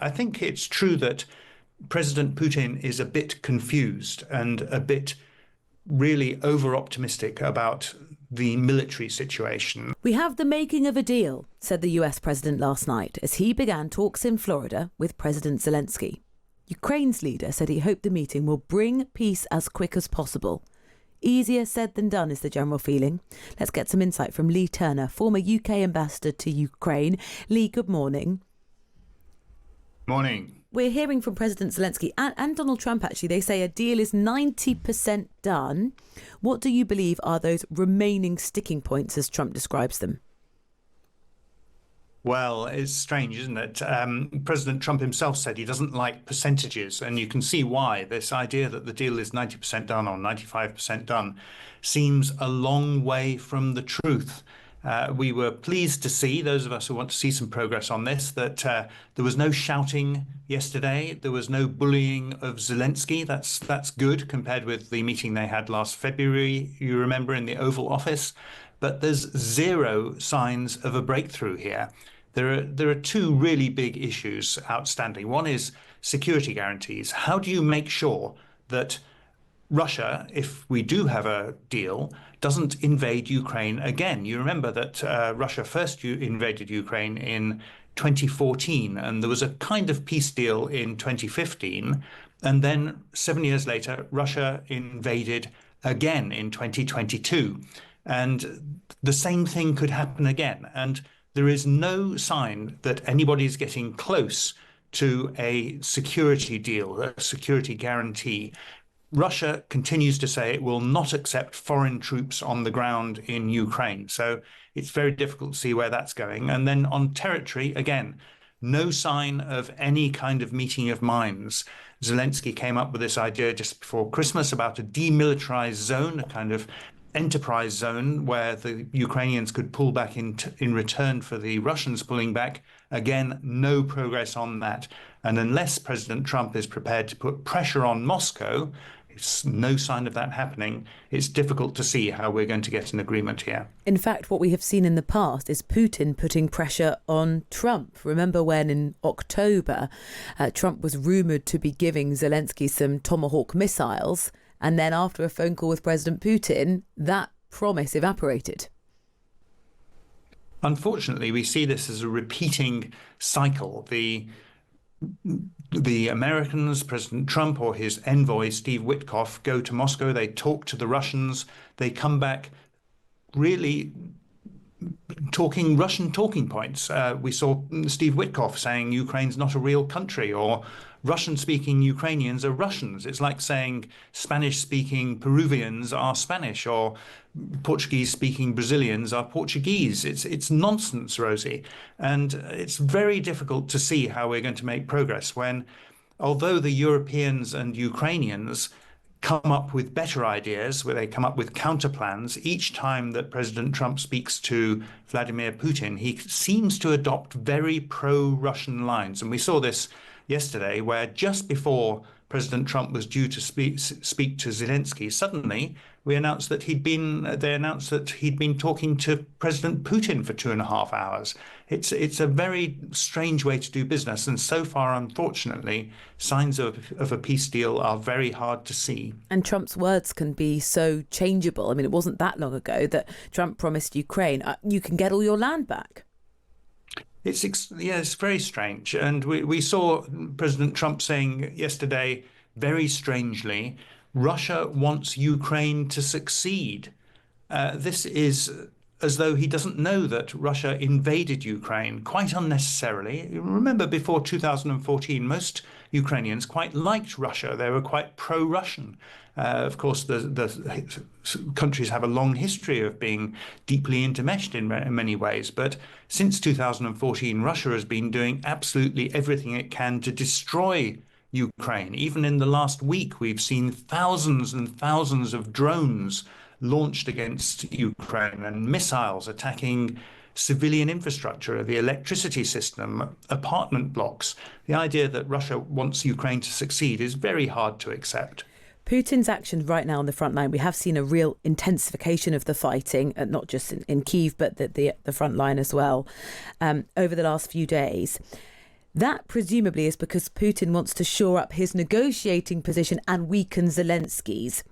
I think it's true that President Putin is a bit confused and a bit really over-optimistic about the military situation. We have the making of a deal, said the US president last night as he began talks in Florida with President Zelenskyy. Ukraine's leader said he hoped the meeting will bring peace as quick as possible. Easier said than done is the general feeling. Let's get some insight from Leigh Turner, former UK ambassador to Ukraine. Leigh, good morning. Morning. We're hearing from President Zelenskyy and Donald Trump, actually. They say a deal is 90% done. What do you believe are those remaining sticking points, as Trump describes them? Well, it's strange, isn't it? President Trump himself said he doesn't like percentages, and you can see why. This idea that the deal is 90% done or 95% done seems a long way from the truth. We were pleased to see, those of us who want to see some progress on this, that there was no shouting yesterday. There was no bullying of Zelenskyy. That's good compared with the meeting they had last February, you remember, in the Oval Office. But there's zero signs of a breakthrough here. There are two really big issues outstanding. One is security guarantees. How do you make sure that Russia, if we do have a deal, doesn't invade Ukraine again? You remember that Russia first invaded Ukraine in 2014, and there was a kind of peace deal in 2015. And then 7 years later, Russia invaded again in 2022. And the same thing could happen again. And there is no sign that anybody is getting close to a security deal, a security guarantee. Russia continues to say it will not accept foreign troops on the ground in Ukraine. So it's very difficult to see where that's going. And then on territory, again, no sign of any kind of meeting of minds. Zelenskyy came up with this idea just before Christmas about a demilitarized zone, a kind of enterprise zone where the Ukrainians could pull back in return for the Russians pulling back. Again, no progress on that. And unless President Trump is prepared to put pressure on Moscow, it's no sign of that happening. It's difficult to see how we're going to get an agreement here. In fact, what we have seen in the past is Putin putting pressure on Trump. Remember when in October, Trump was rumoured to be giving Zelenskyy some Tomahawk missiles, and then after a phone call with President Putin, that promise evaporated. Unfortunately, we see this as a repeating cycle. The Americans, President Trump or his envoy, Steve Witkoff, go to Moscow. They talk to the Russians. They come back really talking Russian talking points. We saw Steve Witkoff saying Ukraine's not a real country, or Russian-speaking Ukrainians are Russians. It's like saying Spanish-speaking Peruvians are Spanish, or Portuguese-speaking Brazilians are Portuguese. It's nonsense, Rosie. And it's very difficult to see how we're going to make progress when, although the Europeans and Ukrainians come up with better ideas, where they come up with counterplans, each time that President Trump speaks to Vladimir Putin, he seems to adopt very pro-Russian lines. And we saw this yesterday, where just before President Trump was due to speak to Zelenskyy, suddenly they announced that he'd been talking to President Putin for 2.5 hours. It's a very strange way to do business, and so far, unfortunately, signs of a peace deal are very hard to see. And Trump's words can be so changeable. I mean, it wasn't that long ago that Trump promised Ukraine, you can get all your land back. It's very strange. And we saw President Trump saying yesterday, very strangely, Russia wants Ukraine to succeed. This is as though he doesn't know that Russia invaded Ukraine quite unnecessarily. Remember, before 2014, most Ukrainians quite liked Russia. They were quite pro-Russian. Of course, the countries have a long history of being deeply intermeshed in many ways. But since 2014, Russia has been doing absolutely everything it can to destroy Ukraine. Even in the last week, we've seen thousands and thousands of drones launched against Ukraine and missiles attacking civilian infrastructure, the electricity system, apartment blocks. The idea that Russia wants Ukraine to succeed is very hard to accept. Putin's actions right now on the front line, we have seen a real intensification of the fighting, not just in Kyiv, but the front line as well, over the last few days. That presumably is because Putin wants to shore up his negotiating position and weaken Zelensky's.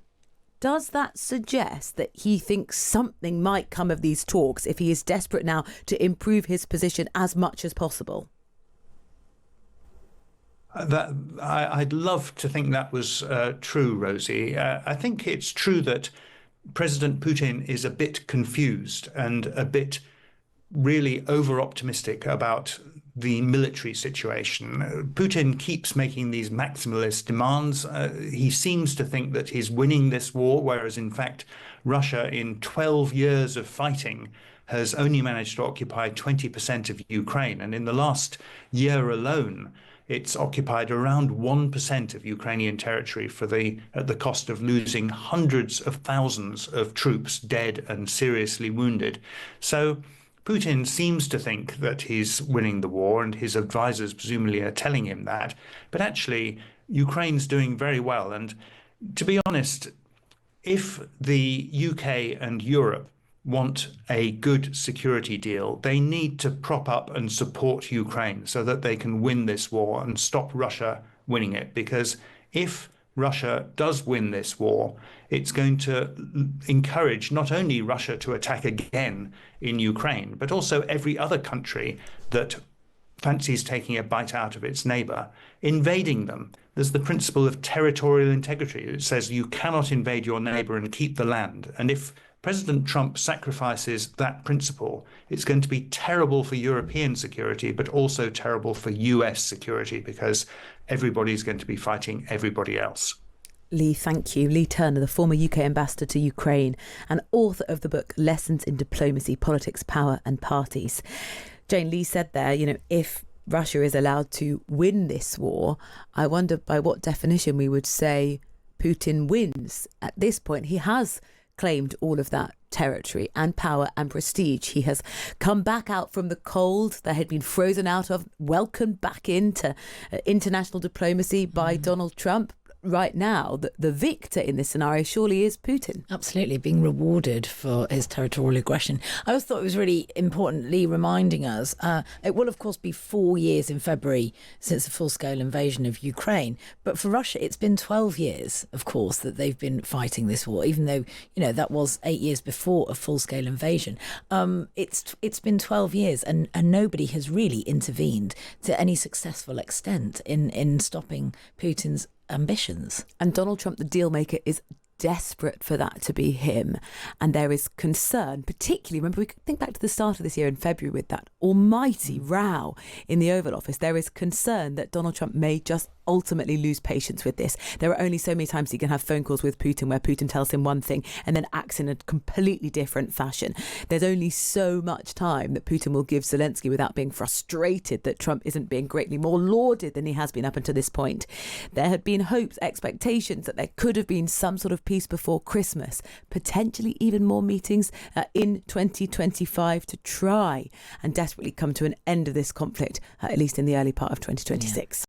Does that suggest that he thinks something might come of these talks if he is desperate now to improve his position as much as possible? I'd love to think that was true, Rosie. I think it's true that President Putin is a bit confused and a bit really over-optimistic about the military situation. Putin keeps making these maximalist demands. He seems to think that he's winning this war, whereas in fact, Russia, in 12 years of fighting, has only managed to occupy 20% of Ukraine. And in the last year alone, it's occupied around 1% of Ukrainian territory at the cost of losing hundreds of thousands of troops dead and seriously wounded. So Putin seems to think that he's winning the war, and his advisors presumably are telling him that. But actually, Ukraine's doing very well. And to be honest, if the UK and Europe want a good security deal, they need to prop up and support Ukraine so that they can win this war and stop Russia winning it. Because if Russia does win this war, it's going to encourage not only Russia to attack again in Ukraine, but also every other country that fancies taking a bite out of its neighbor, invading them. There's the principle of territorial integrity. It says you cannot invade your neighbor and keep the land. And if President Trump sacrifices that principle, it's going to be terrible for European security, but also terrible for US security, because everybody's going to be fighting everybody else. Leigh, thank you. Leigh Turner, the former UK ambassador to Ukraine and author of the book Lessons in Diplomacy, Politics, Power and Parties. Jane, Leigh said there, if Russia is allowed to win this war, I wonder by what definition we would say Putin wins. At this point, he has claimed all of that territory and power and prestige. He has come back out from the cold that had been frozen out of, welcomed back into international diplomacy by Donald Trump. Right now, the victor in this scenario surely is Putin. Absolutely, being rewarded for his territorial aggression. I also thought it was really important, Leigh, reminding us, it will of course be 4 years in February since the full-scale invasion of Ukraine. But for Russia, it's been 12 years, of course, that they've been fighting this war, even though, that was 8 years before a full-scale invasion. It's been 12 years and nobody has really intervened to any successful extent in stopping Putin's ambitions. And Donald Trump, the deal maker, is desperate for that to be him. And there is concern, particularly, remember, we could think back to the start of this year in February with that almighty row in the Oval Office. There is concern that Donald Trump may just ultimately lose patience with this. There are only so many times he can have phone calls with Putin where Putin tells him one thing and then acts in a completely different fashion. There's only so much time that Putin will give Zelensky without being frustrated that Trump isn't being greatly more lauded than he has been up until this point. There had been hopes, expectations that there could have been some sort of peace before Christmas, potentially even more meetings in 2025 to try and desperately come to an end of this conflict, at least in the early part of 2026.